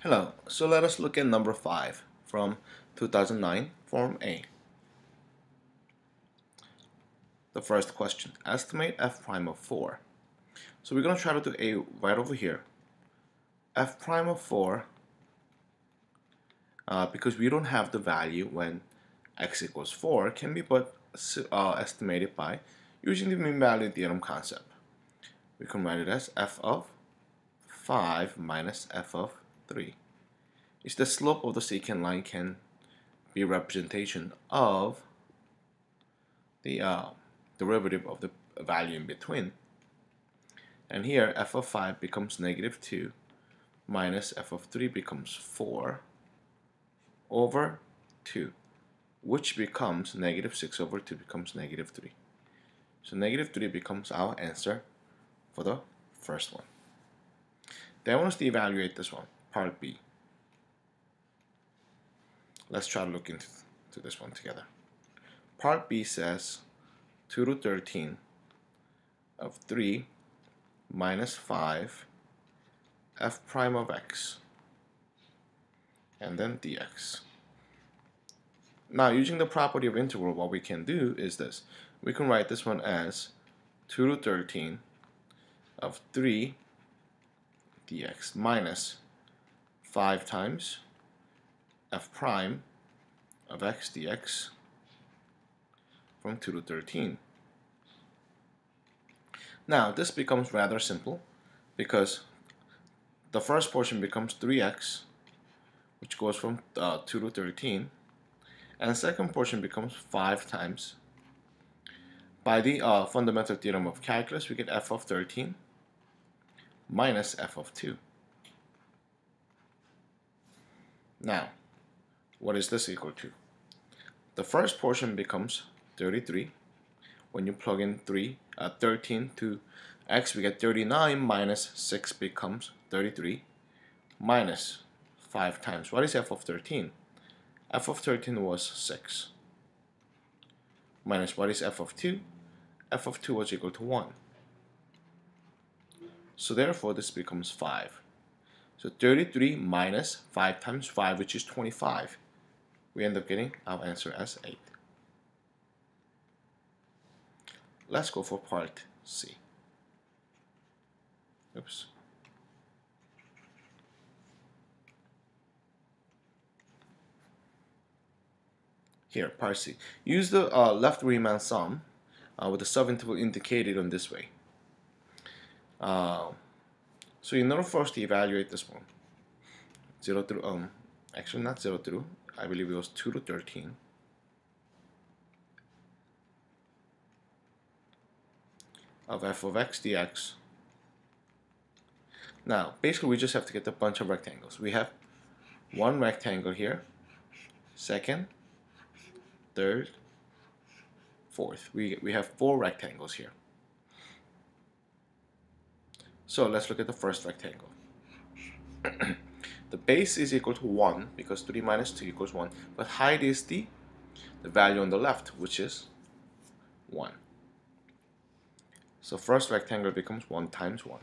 Hello, so let us look at number 5 from 2009, Form A. The first question, estimate f prime of 4. So we're going to try to do A right over here. F prime of 4, because we don't have the value when x equals 4, can be but estimated by using the mean value theorem concept. We can write it as f of 5 minus f of 3. Is the slope of the secant line can be a representation of the derivative of the value in between. And here f of 5 becomes negative 2 minus f of 3 becomes 4 over 2, which becomes negative 6 over 2 becomes negative 3. So negative 3 becomes our answer for the first one. Then I want us to evaluate this one, part B. Let's try to look into this one together. Part B says 2 root 13 of 3 minus 5 f prime of x and then dx. Now using the property of integral, what we can do is this. We can write this one as 2 root 13 of 3 dx minus 5 times f prime of x dx from 2 to 13. Now this becomes rather simple because the first portion becomes 3x, which goes from 2 to 13, and the second portion becomes 5 times. By the fundamental theorem of calculus, we get f of 13 minus f of 2. Now, what is this equal to? The first portion becomes 33. When you plug in 13 to x, we get 39 minus 6 becomes 33 minus 5 times. What is f of 13? F of 13 was 6. Minus what is f of 2? F of 2 was equal to 1. So therefore this becomes 5. So 33 minus 5 times 5, which is 25. We end up getting our answer as 8. Let's go for part C. Oops. Here, part C. Use the left Riemann sum with the subinterval indicated on this way. So in order for us to evaluate this one, 0 through, actually not 0 through, I believe it was 2 to 13. Of f of x dx. Now, basically we just have to get a bunch of rectangles. We have one rectangle here, second, third, fourth. We have 4 rectangles here. So let's look at the first rectangle. The base is equal to 1 because 3 minus 2 equals 1, but height is the value on the left, which is 1. So first rectangle becomes 1 times 1.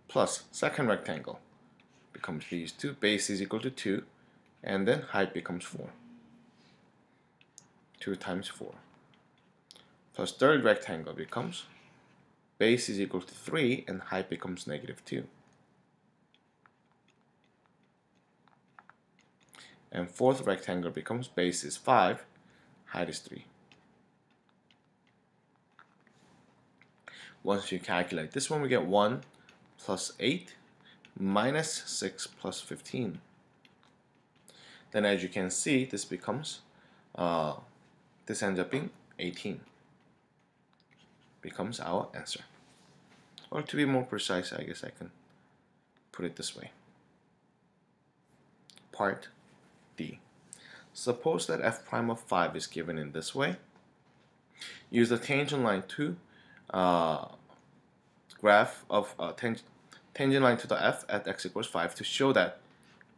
Plus second rectangle becomes these two. Base is equal to 2, and then height becomes 4. 2 times 4. Plus third rectangle becomes base is equal to 3, and height becomes negative 2. And fourth rectangle becomes base is 5, height is 3. Once you calculate this one, we get 1 plus 8 minus 6 plus 15. Then as you can see, this becomes, this ends up being 18. Becomes our answer. Or to be more precise, I guess I can put it this way. Part D. Suppose that f prime of 5 is given in this way. Use the tangent line to graph of tangent line to the f at x equals 5 to show that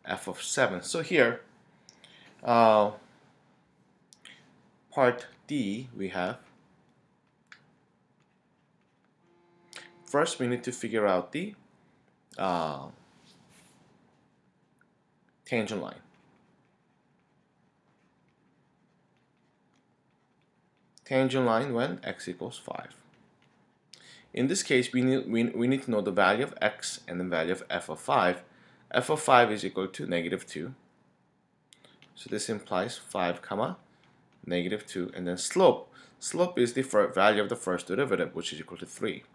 f of 7. So here, part D, we have, first we need to figure out the tangent line. Tangent line when x equals 5. In this case, we need to know the value of x and the value of f of 5. F of 5 is equal to -2. So this implies 5 comma -2, and then slope. Slope is the value of the first derivative, which is equal to 3.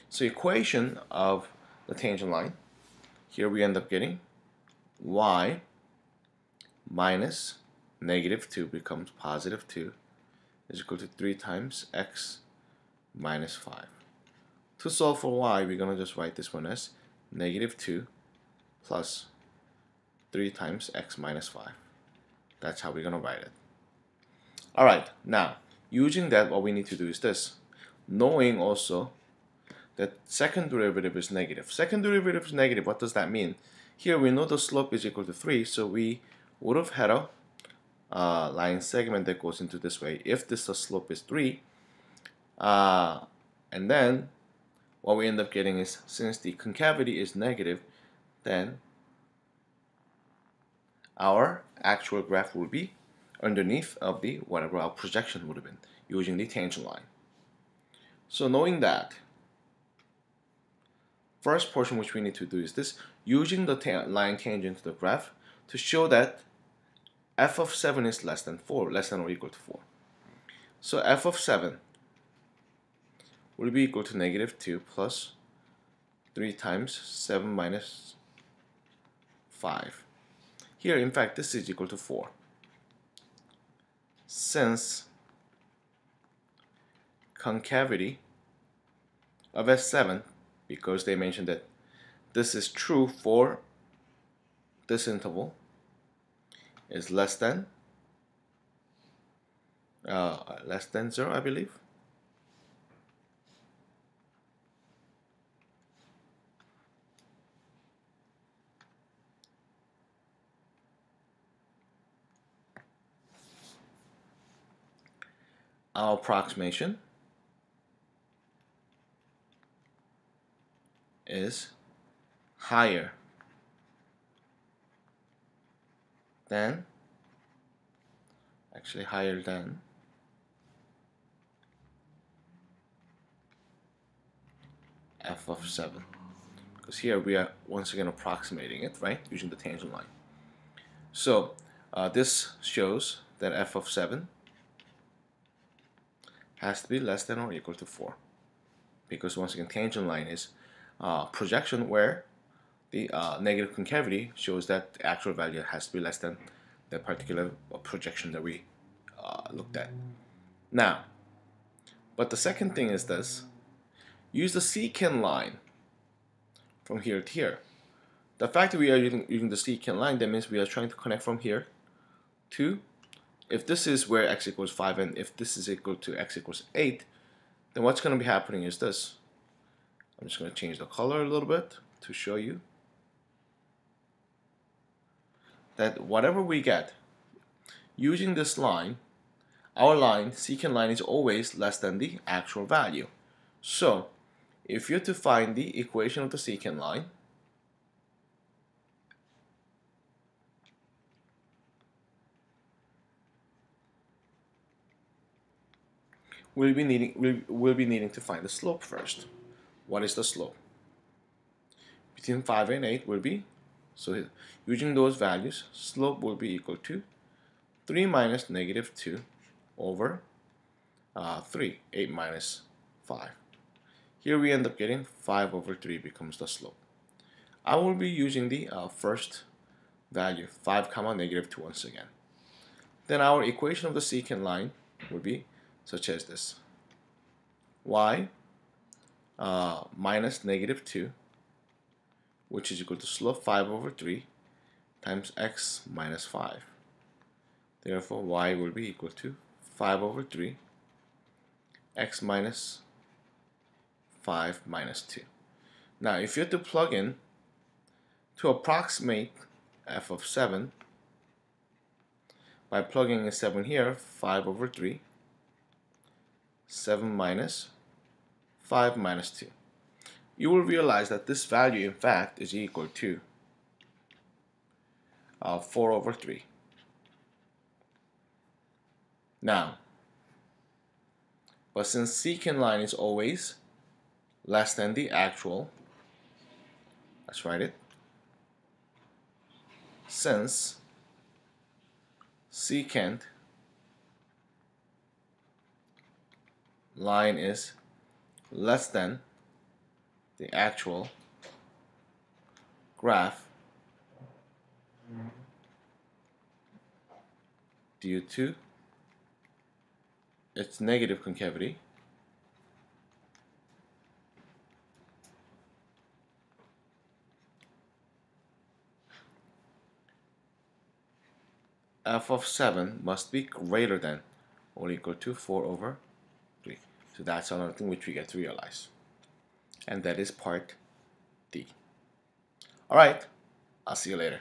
So equation of the tangent line, here we end up getting y minus -2 becomes +2 is equal to 3 times x minus 5. To solve for y, we're going to just write this one as -2 plus 3 times x minus 5. That's how we're going to write it. Alright, now, using that, what we need to do is this. Knowing also that second derivative is negative. Second derivative is negative, what does that mean? Here we know the slope is equal to 3, so we would have had a line segment that goes into this way if the slope is 3. And then what we end up getting is, since the concavity is negative, then our actual graph will be underneath of the whatever our projection would have been using the tangent line. So knowing that, first portion which we need to do is this, using the line tangent to the graph to show that f of 7 is less than 4, less than or equal to 4. So f of 7 will be equal to -2 plus 3 times 7 minus 5. Here, in fact, this is equal to 4. Since concavity of S7, because they mentioned that this is true for this interval, is less than 0, I believe. Our approximation is higher than, actually higher than f of 7, because here we are once again approximating it, right, using the tangent line. So this shows that f of 7 has to be less than or equal to 4, because once again tangent line is projection where the negative concavity shows that the actual value has to be less than the particular projection that we looked at. Now, but the second thing is this, use the secant line from here to here. The fact that we are using the secant line, that means we are trying to connect from here to, if this is where x equals 5 and if this is equal to x equals 8, then what's going to be happening is this. I'm just going to change the color a little bit to show you that whatever we get using this line, our line, secant line, is always less than the actual value. So if you're to find the equation of the secant line, we'll be needing to find the slope first. What is the slope? Between 5 and 8 will be, so using those values, slope will be equal to 3 minus -2 over 3, 8 minus 5. Here we end up getting 5 over 3 becomes the slope. I will be using the first value, 5 comma -2 once again. Then our equation of the secant line would be such as this. Y minus -2, which is equal to slope 5 over 3 times x minus 5. Therefore, y will be equal to 5 over 3 x minus 5 minus 2. Now, if you have to plug in to approximate f of 7, by plugging in 7 here, 5 over 3, 7 minus 5 minus 2. You will realize that this value, in fact, is equal to 4 over 3. Now, but since secant line is always less than the actual, let's write it. Since secant line is less than the actual graph due to its negative concavity, f of 7 must be greater than or equal to 4 over 3. So that's another thing which we get to realize. And that is part D. Alright, I'll see you later.